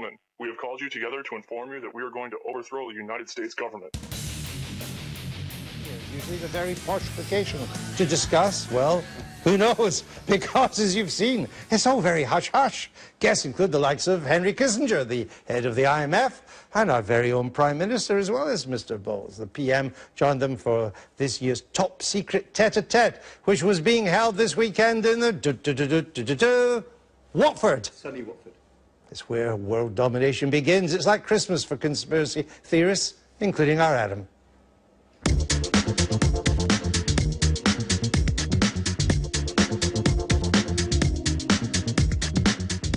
gentlemen, we have called you together to inform you that we are going to overthrow the United States government. Usually the very posh vacation to discuss, well, who knows? Because, as you've seen, it's all very hush-hush. Guests include the likes of Henry Kissinger, the head of the IMF, and our very own Prime Minister, as well as Mr. Bowles. The PM joined them for this year's top-secret tete-a-tete, which was being held this weekend in the Watford. Sunny Watford. It's where world domination begins. It's like Christmas for conspiracy theorists, including our Adam.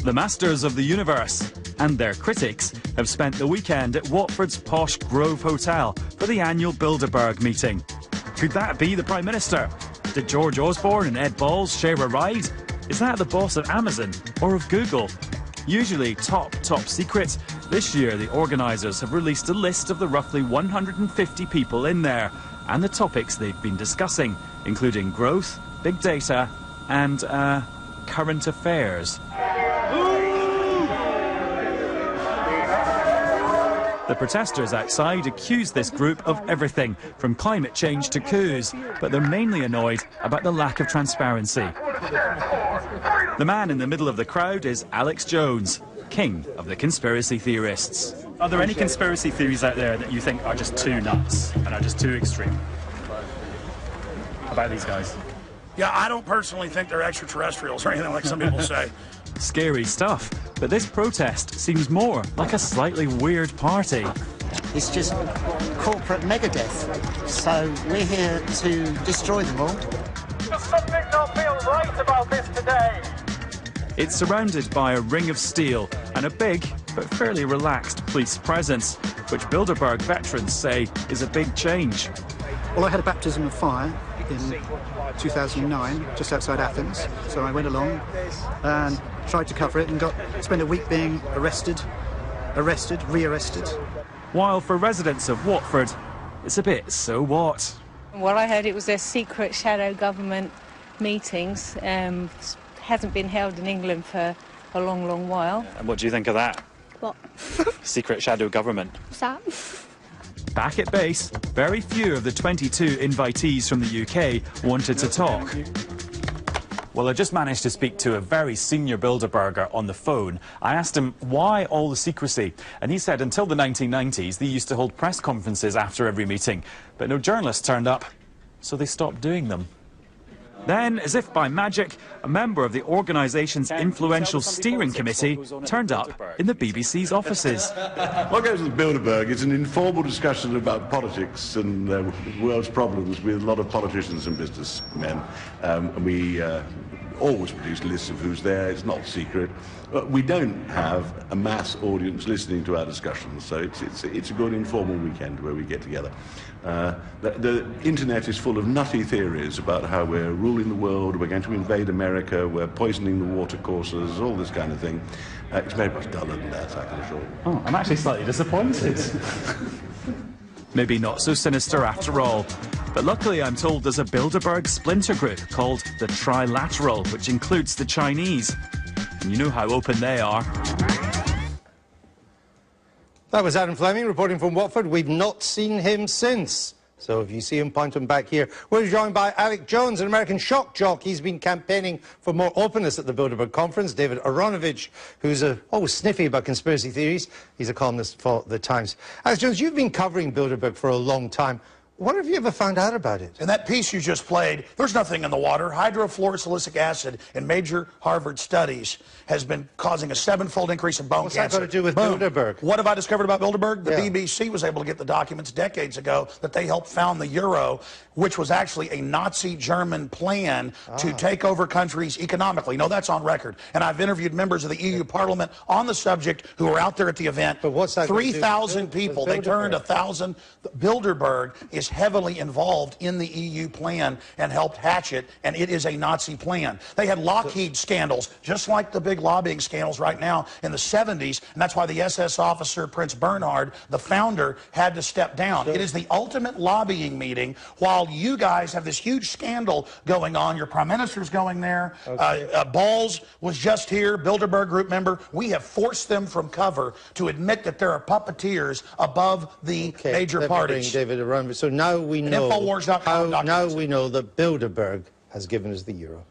The masters of the universe and their critics have spent the weekend at Watford's posh Grove Hotel for the annual Bilderberg meeting. Could that be the Prime Minister? Did George Osborne and Ed Balls share a ride? Is that the boss of Amazon or of Google? Usually top secret, this year the organisers have released a list of the roughly 150 people in there and the topics they've been discussing, including growth, big data and current affairs. The protesters outside accuse this group of everything, from climate change to coups, but they're mainly annoyed about the lack of transparency. The man in the middle of the crowd is Alex Jones, king of the conspiracy theorists. Are there any conspiracy theories out there that you think are just too nuts and are just too extreme about these guys? Yeah, I don't personally think they're extraterrestrials or anything like some people say. Scary stuff, but this protest seems more like a slightly weird party. It's just corporate megadeth, so we're here to destroy them all. Does something not feel right about this today? It's surrounded by a ring of steel and a big but fairly relaxed police presence, which Bilderberg veterans say is a big change. Well, I had a baptism of fire in 2009, just outside Athens, so I went along and tried to cover it and spent a week being arrested, re-arrested. While for residents of Watford, it's a bit so what? Well, I heard it was their secret shadow government meetings. Hasn't been held in England for a long while. And what do you think of that? What? Secret shadow government. What's that? Back at base, very few of the 22 invitees from the UK wanted to talk. Well, I just managed to speak to a very senior Bilderberger on the phone. I asked him why all the secrecy, and he said until the 1990s they used to hold press conferences after every meeting, but no journalists turned up, so they stopped doing them. Then, as if by magic, a member of the organisation's influential steering committee turned up in the BBC's offices. What goes with Bilderberg is an informal discussion about politics and the world's problems with a lot of politicians and businessmen. We always produce lists of who's there. It's not secret. But we don't have a mass audience listening to our discussions, so it's a good informal weekend where we get together. The internet is full of nutty theories about how we're ruling the world, we're going to invade America, we're poisoning the watercourses, all this kind of thing. It's very much duller than that, I can assure you. Oh, I'm actually slightly disappointed. Maybe not so sinister after all. But luckily I'm told there's a Bilderberg splinter group called the Trilateral, which includes the Chinese. And you know how open they are. That was Adam Fleming reporting from Watford. We've not seen him since. So if you see him, point him back here. We're joined by Alex Jones, an American shock jock. He's been campaigning for more openness at the Bilderberg conference. David Aronovich, who's always sniffy about conspiracy theories. He's a columnist for The Times. Alex Jones, you've been covering Bilderberg for a long time. What have you ever found out about it? In that piece you just played, there's nothing in the water. Hydrofluorosilicic acid in major Harvard studies has been causing a 7-fold increase in bone cancer. What's that got to do with Bilderberg? What have I discovered about Bilderberg? The BBC was able to get the documents decades ago that they helped found the euro, which was actually a Nazi German plan to take over countries economically. No, that's on record. And I've interviewed members of the EU Parliament on the subject who were out there at the event. But what's that? 3,000 people. They turned 1,000. Bilderberg is heavily involved in the EU plan and helped hatch it, and it is a Nazi plan. They had Lockheed scandals, just like the big lobbying scandals right now in the 70s, and that's why the SS officer, Prince Bernhard, the founder, had to step down. It is the ultimate lobbying meeting, while while you guys have this huge scandal going on. Your prime minister's going there. Balls was just here, Bilderberg Group member. We have forced them from cover to admit that there are puppeteers above the major parties. David around. So now we know Infowars.com. We know that Bilderberg has given us the euro.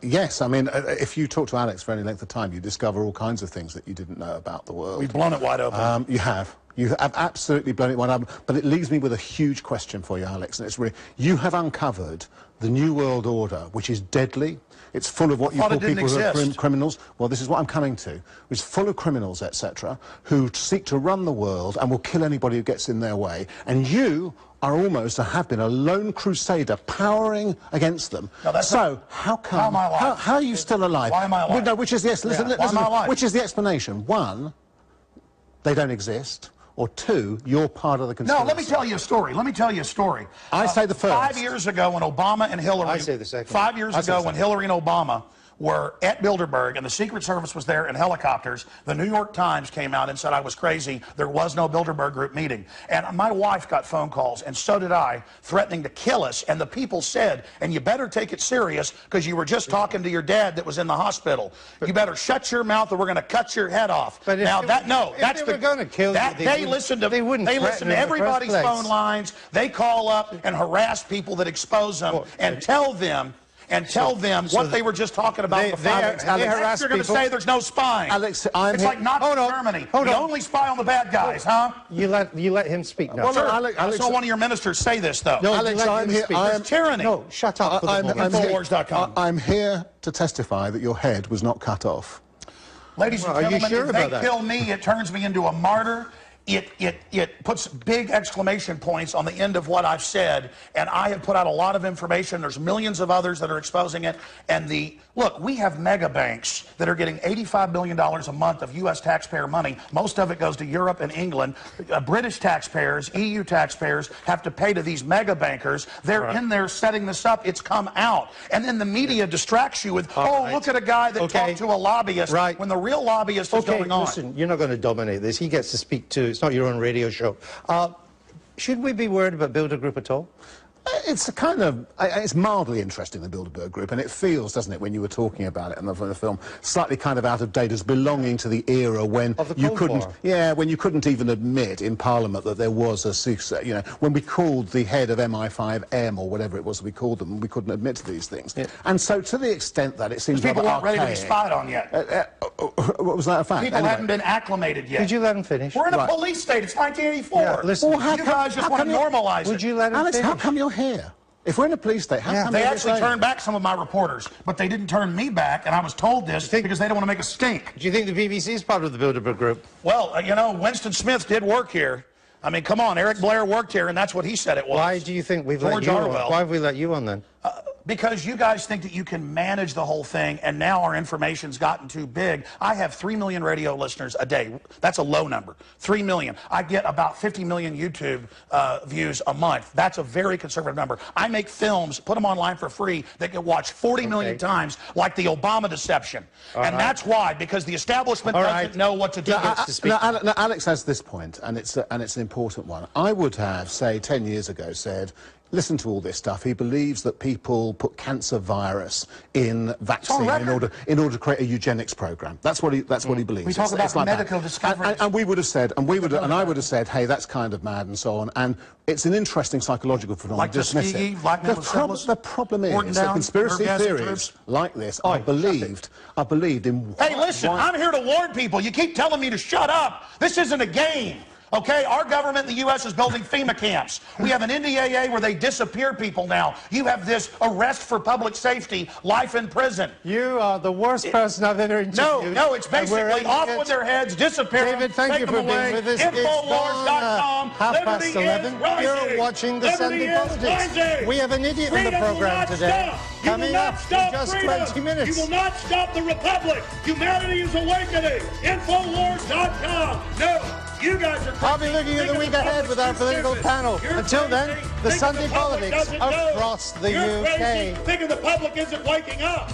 Yes, I mean, if you talk to Alex for any length of time, you discover all kinds of things that you didn't know about the world. We've blown it wide open. You have. You have absolutely blown it wide open. But it leaves me with a huge question for you, Alex. And it's really, you have uncovered the New World Order, which is deadly. It's full of what you call people who are criminals. Well, this is what I'm coming to. It's full of criminals, etc., who seek to run the world and will kill anybody who gets in their way. And you are almost, have been, a lone crusader powering against them. No, so how come? How am I alive? How are you still alive? Why am I alive? Well, no, which is yes. Listen, why am I alive? Which is the explanation? One, they don't exist. Or two, you're part of the conspiracy. No, let me tell you a story. I say the first. 5 years ago when Obama and Hillary... I say the second. 5 years ago when Hillary and Obama were at Bilderberg and the Secret Service was there in helicopters, the New York Times came out and said I was crazy. There was no Bilderberg Group meeting. And my wife got phone calls, and so did I, threatening to kill us. And the people said, and you better take it serious because you were just talking to your dad that was in the hospital. You better shut your mouth or we're going to cut your head off. But now if that's they were going to kill you, they listen to everybody's phone lines. They call up and harass people that expose them and tell them what they were just talking about before. Alex, you're going to say there's no spying. Alex, it's like Nazi Germany. You only spy on the bad guys, huh? You let him speak now. Well, sir, I saw one of your ministers say this, though. No, Alex, I'm here. It's tyranny. No, shut up. Infowars.com. I'm here to testify that your head was not cut off. Ladies and gentlemen, if they kill me, it turns me into a martyr. It puts big exclamation points on the end of what I've said, and I have put out a lot of information. There's millions of others that are exposing it. And look, we have mega banks that are getting $85 billion a month of U.S. taxpayer money. Most of it goes to Europe and England. British taxpayers, EU taxpayers have to pay to these mega bankers. They're in there setting this up. It's come out. And then the media distracts you with, look at a guy that talked to a lobbyist when the real lobbyist is going on. Listen, you're not going to dominate this. He gets to speak to... It's not your own radio show. Should we be worried about Bilderberg Group at all? It's it's mildly interesting, the Bilderberg Group, and it feels, doesn't it, when you were talking about it in the film, slightly kind of out of date as belonging to the era when you couldn't, when you couldn't even admit in Parliament that there was a, when we called the head of MI5M or whatever it was we called them, we couldn't admit to these things. Yeah. And so, to the extent that it seems people weren't ready to be spied on yet. What was that a fact? People hadn't been acclimated yet. Did you let him finish? We're in a police state. It's 1984. Yeah, listen, you guys just want to normalize it. Would you let him Alex, finish? how come you're here? If we're in a police state, how come they actually turned back some of my reporters, but they didn't turn me back, and I was told this because they don't want to make a stink. Do you think the BBC is part of the Bilderberg Group? Well, Winston Smith did work here. I mean, come on, Eric Blair worked here, and that's what he said it was. Why do you think we've let you on? Why have we let you on then? Because you guys think that you can manage the whole thing, and now our information's gotten too big. I have 3 million radio listeners a day. That's a low number. 3 million. I get about 50 million YouTube views a month. That's a very conservative number. I make films, put them online for free, that get watched 40 million times, like the Obama deception. And that's why, because the establishment doesn't know what to do. Now, Alex has this point, and it's an important one. I would have, say, 10 years ago said, listen to all this stuff. He believes that people put cancer virus in vaccine in order to create a eugenics program. That's what he believes. We talk about medical discoveries. And we would have said, and I would have said, hey, that's kind of mad and so on. And it's an interesting psychological phenomenon. Like Tuskegee, the problem is that conspiracy theories like this are believed in. Hey, listen, I'm here to warn people. You keep telling me to shut up. This isn't a game. Okay, our government in the U.S. is building FEMA camps. We have an NDAA where they disappear people now. You have this arrest for public safety, life in prison. You are the worst person I've ever interviewed. No, it's basically off with their heads, disappear David, thank you for being with us. Infowars.com. It's 11:30. You're watching the Sunday Politics. We have an idiot on the program today. Coming up in just 20 minutes. You will not stop the Republic. Humanity is awakening. Infowars.com. No. You guys are I'll be looking at the week ahead with our political panel. Until then, the Sunday Politics across the UK. Thinking the public isn't waking up.